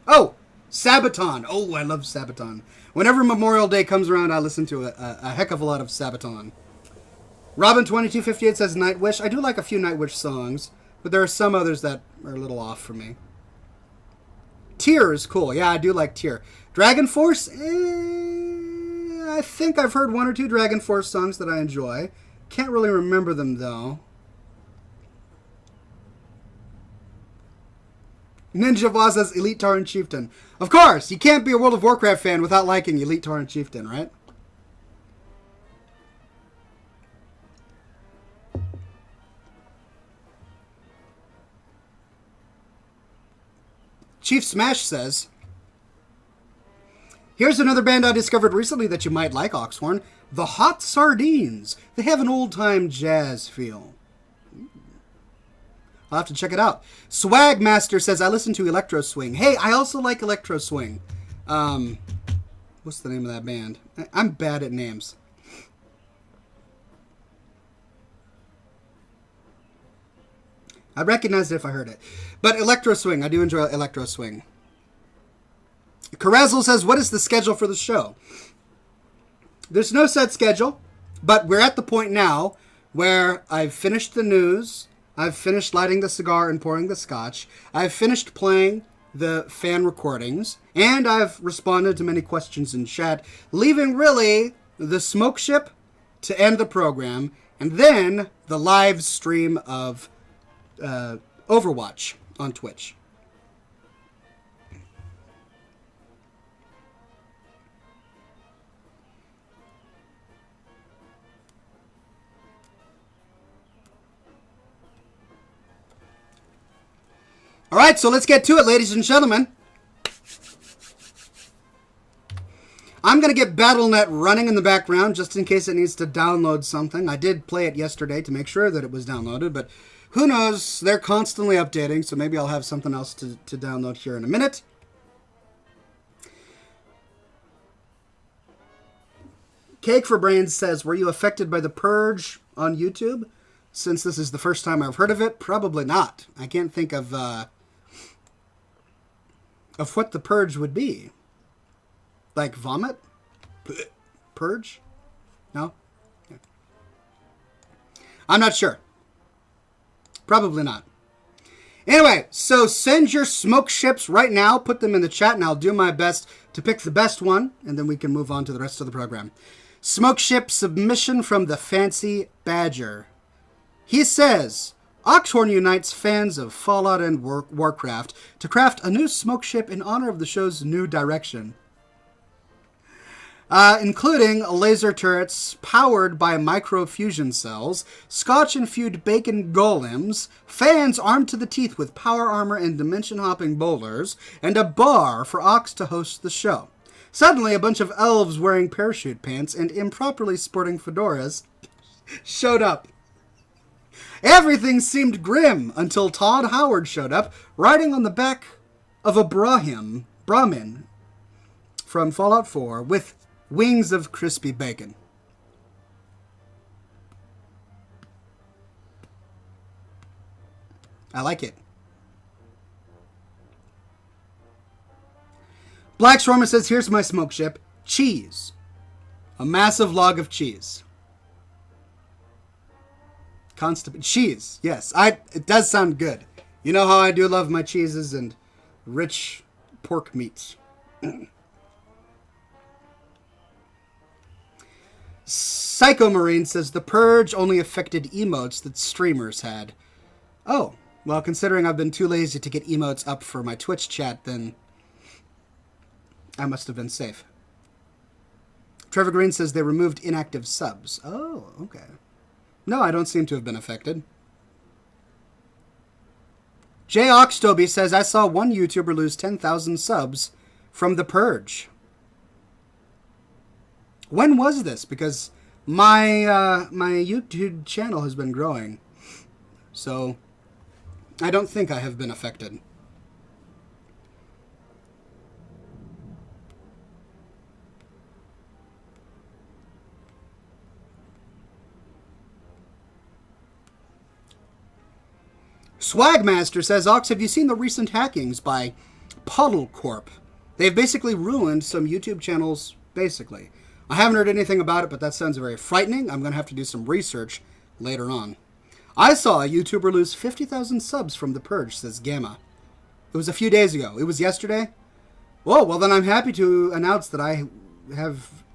Oh, Sabaton. Oh, I love Sabaton. Whenever Memorial Day comes around, I listen to a heck of a lot of Sabaton. Robin2258 says Nightwish. I do like a few Nightwish songs, but there are some others that are a little off for me. Tyr is cool. Yeah, I do like Tyr. Dragon Force? I think I've heard one or two Dragon Force songs that I enjoy. Can't really remember them, though. Ninja Vaz says Elite Tauren Chieftain. Of course, you can't be a World of Warcraft fan without liking Elite Tauren Chieftain, right? Chief Smash says, here's another band I discovered recently that you might like, Oxhorn. The Hot Sardines. They have an old-time jazz feel. I'll have to check it out. Swagmaster says, I listen to Electro Swing. Hey, I also like Electro Swing. What's the name of that band? I'm bad at names. I'd recognize it if I heard it. But Electro Swing, I do enjoy Electro Swing. Carazzle says, what is the schedule for the show? There's no set schedule, but we're at the point now where I've finished the news. I've finished lighting the cigar and pouring the scotch. I've finished playing the fan recordings. And I've responded to many questions in chat, leaving really the smoke ship to end the program. And then the live stream of Overwatch on Twitch. All right, so let's get to it, ladies and gentlemen. I'm going to get Battle.net running in the background just in case it needs to download something. I did play it yesterday to make sure that it was downloaded, but who knows? They're constantly updating, so maybe I'll have something else to download here in a minute. Cake for Brains says, were you affected by the purge on YouTube? Since this is the first time I've heard of it, probably not. I can't think of what the purge would be. Like vomit? Purge? No? Yeah. I'm not sure. Probably not. Anyway, so send your smoke ships right now. Put them in the chat, and I'll do my best to pick the best one, and then we can move on to the rest of the program. Smoke ship submission from the Fancy Badger. He says, Oxhorn unites fans of Fallout and Warcraft to craft a new smoke ship in honor of the show's new direction. Including laser turrets powered by microfusion cells, Scotch-infused bacon golems, fans armed to the teeth with power armor and dimension-hopping boulders, and a bar for Ox to host the show. Suddenly, a bunch of elves wearing parachute pants and improperly sporting fedoras showed up. Everything seemed grim until Todd Howard showed up, riding on the back of a Brahmin from Fallout 4 with wings of crispy bacon. I like it. Black Stormer says, here's my smoke ship. Cheese. A massive log of cheese. Cheese. Yes. It does sound good. You know how I do love my cheeses and rich pork meats. Psycho Marine says the purge only affected emotes that streamers had. Oh, well, considering I've been too lazy to get emotes up for my Twitch chat, then I must have been safe. Trevor Green says they removed inactive subs. Oh, okay. No, I don't seem to have been affected. Jay Oxtoby says, I saw one YouTuber lose 10,000 subs from the purge. When was this? Because my YouTube channel has been growing. So I don't think I have been affected. Swagmaster says, Ox, have you seen the recent hackings by Puddle Corp? They've basically ruined some YouTube channels, basically. I haven't heard anything about it, but that sounds very frightening. I'm going to have to do some research later on. I saw a YouTuber lose 50,000 subs from the purge, says Gamma. It was a few days ago. It was yesterday? Whoa, well then I'm happy to announce that I have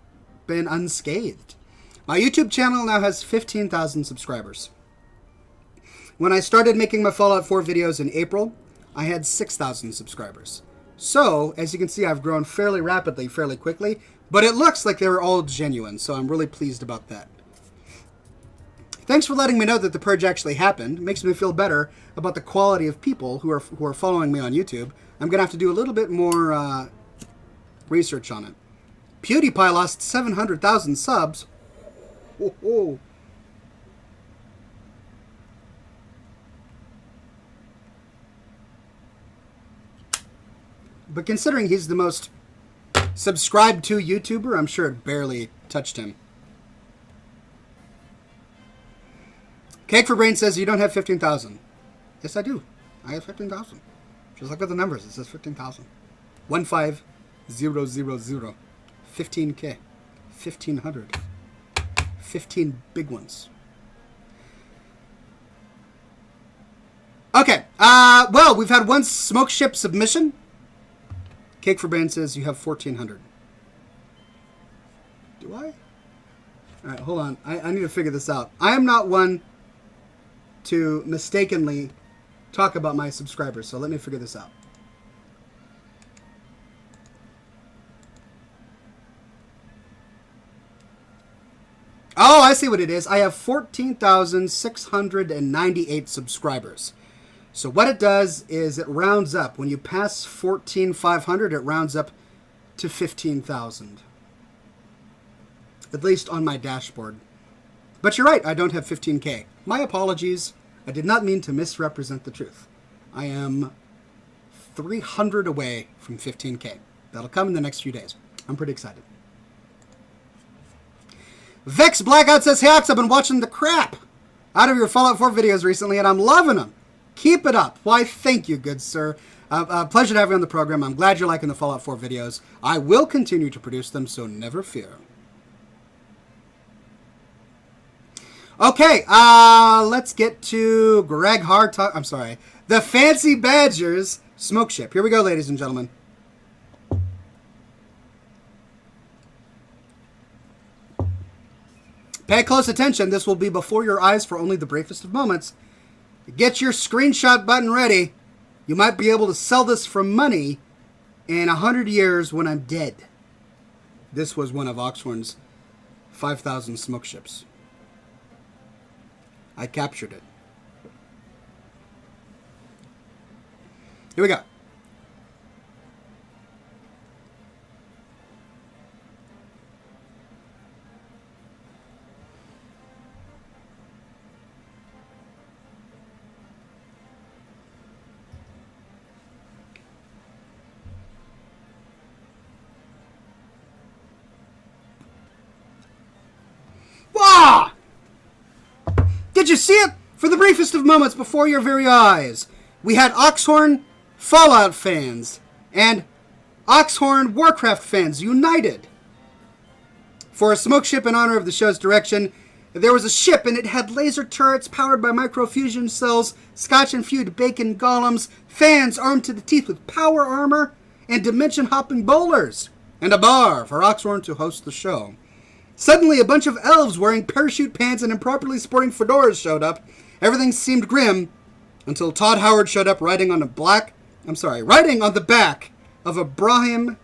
been unscathed. My YouTube channel now has 15,000 subscribers. When I started making my Fallout 4 videos in April, I had 6,000 subscribers. So, as you can see, I've grown fairly rapidly, fairly quickly, but it looks like they were all genuine, so I'm really pleased about that. Thanks for letting me know that the purge actually happened. It makes me feel better about the quality of people who are following me on YouTube. I'm going to have to do a little bit more research on it. PewDiePie lost 700,000 subs. Oh. But considering he's the most subscribed to YouTuber, I'm sure it barely touched him. Cake for Brain says you don't have 15,000. Yes, I do. I have 15,000. Just look at the numbers. It says 15,000. 15000. 15K. 1,500. 15 big ones. Okay. Well, we've had one smoke ship submission. Cake for Brain says you have 1,400. Do I? Alright, hold on. I need to figure this out. I am not one to mistakenly talk about my subscribers, so let me figure this out. Oh, I see what it is. I have 14,698 subscribers. So what it does is it rounds up. When you pass 14,500, it rounds up to 15,000. At least on my dashboard. But you're right, I don't have 15K. My apologies. I did not mean to misrepresent the truth. I am 300 away from 15K. That'll come in the next few days. I'm pretty excited. Vex Blackout says, hey Ox, I've been watching the crap out of your Fallout 4 videos recently, and I'm loving them. Keep it up. Why, thank you, good sir. Pleasure to have you on the program. I'm glad you're liking the Fallout 4 videos. I will continue to produce them, so never fear. Okay, let's get to Greg Hart. I'm sorry. The Fancy Badgers Smoke Ship. Here we go, ladies and gentlemen. Pay close attention. This will be before your eyes for only the briefest of moments. Get your screenshot button ready. You might be able to sell this for money in 100 years when I'm dead. This was one of Oxhorn's 5,000 smoke ships. I captured it. Here we go. Ah! Did you see it? For the briefest of moments before your very eyes, we had Oxhorn Fallout fans and Oxhorn Warcraft fans united. For a smoke ship in honor of the show's direction, there was a ship and it had laser turrets powered by microfusion cells, Scotch-infused bacon golems, fans armed to the teeth with power armor, and dimension-hopping bowlers, and a bar for Oxhorn to host the show. Suddenly, a bunch of elves wearing parachute pants and improperly sporting fedoras showed up. Everything seemed grim until Todd Howard showed up riding on the back of a Brahmin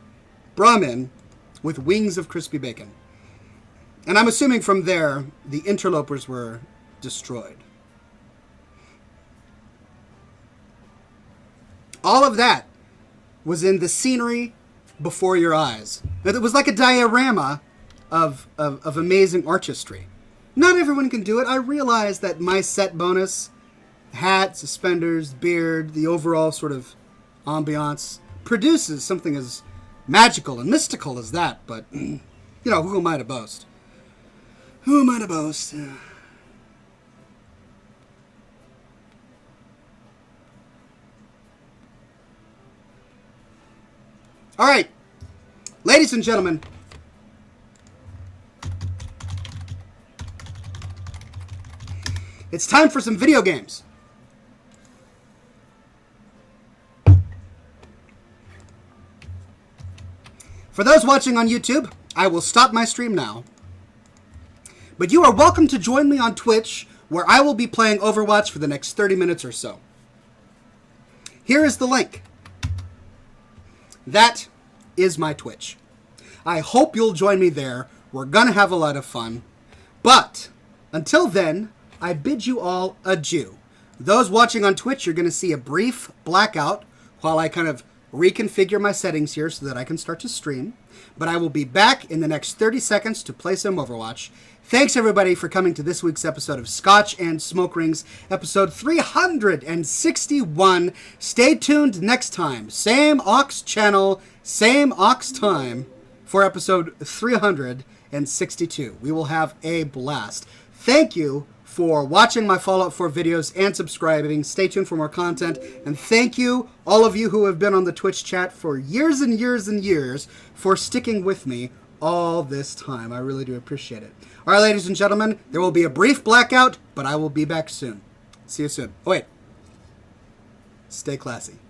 with wings of crispy bacon. And I'm assuming from there, the interlopers were destroyed. All of that was in the scenery before your eyes. It was like a diorama of amazing artistry. Not everyone can do it. I realize that my set bonus, hat, suspenders, beard, the overall sort of ambiance, produces something as magical and mystical as that. But, you know, who am I to boast? Who am I to boast? All right, ladies and gentlemen, it's time for some video games. For those watching on YouTube, I will stop my stream now. But you are welcome to join me on Twitch, where I will be playing Overwatch for the next 30 minutes or so. Here is the link. That is my Twitch. I hope you'll join me there. We're going to have a lot of fun. But until then, I bid you all adieu. Those watching on Twitch, you're going to see a brief blackout while I kind of reconfigure my settings here so that I can start to stream. But I will be back in the next 30 seconds to play some Overwatch. Thanks, everybody, for coming to this week's episode of Scotch and Smoke Rings, episode 361. Stay tuned next time. Same Ox channel, same Ox time for episode 362. We will have a blast. Thank you for watching my Fallout 4 videos and subscribing. Stay tuned for more content. And thank you, all of you who have been on the Twitch chat for years and years and years, for sticking with me all this time. I really do appreciate it. All right, ladies and gentlemen, there will be a brief blackout, but I will be back soon. See you soon. Oh, wait. Stay classy.